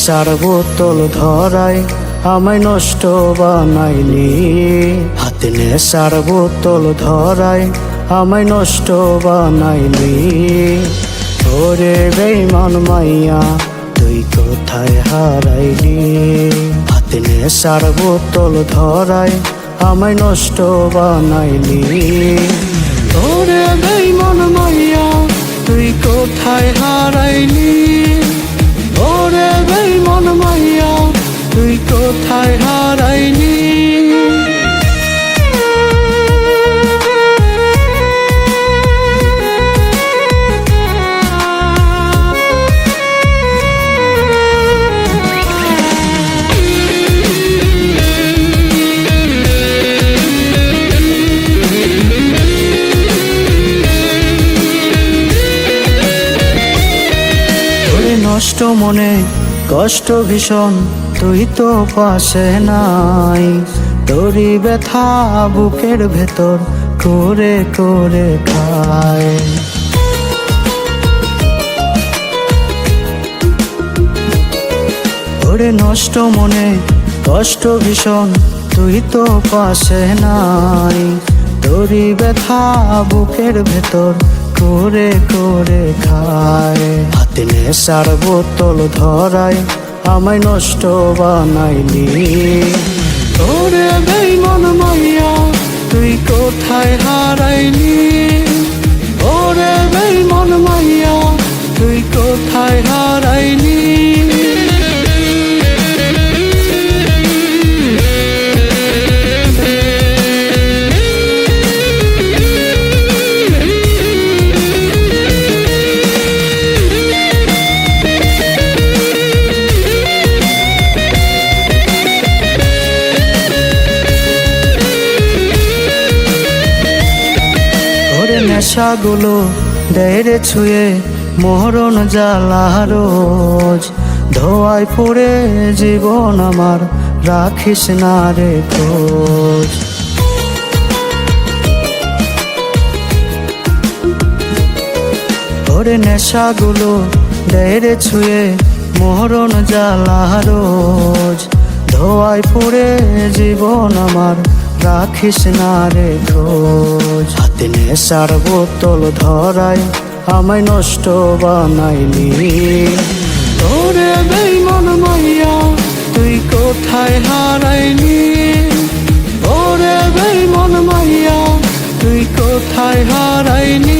নেশার বোতল ধরায় আমায় নষ্ট বানাইলি। হাতে নেশার বোতল ধরায় আমায় নষ্ট বানাইলি। ওরে বেঈমান মাইয়া তুই কোথায় হারাইলি। হাতে নেশার বোতল ধরায় আমায় নষ্ট বানাইলি। ওরে বেঈমান মাইয়া তুই কোথায় হারাইলি। ওরে বেঈমান মাইয়া তুই কোথায় হারাইলি। নষ্ট মনে কষ্ট ভীষণ তুই তো পাশে নাই। তোরই ব্যথা বুকের ভেতর করে করে খায়। ওরে নষ্ট মনে কষ্ট ভীষণ তুই তো পাশে নাই। তোরই ব্যথা বুকের ভেতর করে করে খায়। হাতে নেশার বোতল ধরায় আমায় নষ্ট বানাইলি। ওরে বেঈমান মাইয়া তুই কোথায় হারাইলি। ওরে বেঈমান মাইয়া তুই কোথায় হারাইলি। নেশাগুলো দেরে ছুঁয়ে মরণ জ্বালা রোজ। ধোয়ায় পড়ে জীবন আমার রাখিস না রে খোঁজ। ওরে নেশাগুলো দেরে ছুঁয়ে মরণ জ্বালা রোজ। ধোয়ায় পড়ে জীবন আমার রাখিস না রে খোঁজ। হাতে নেশার বোতল ধরায় আমায় নষ্ট বানাইলি। ওরে বেঈমান মাইয়া তুই কোথায় হারাইলি। ওরে বেঈমান মাইয়া তুই কোথায় হারাইলি।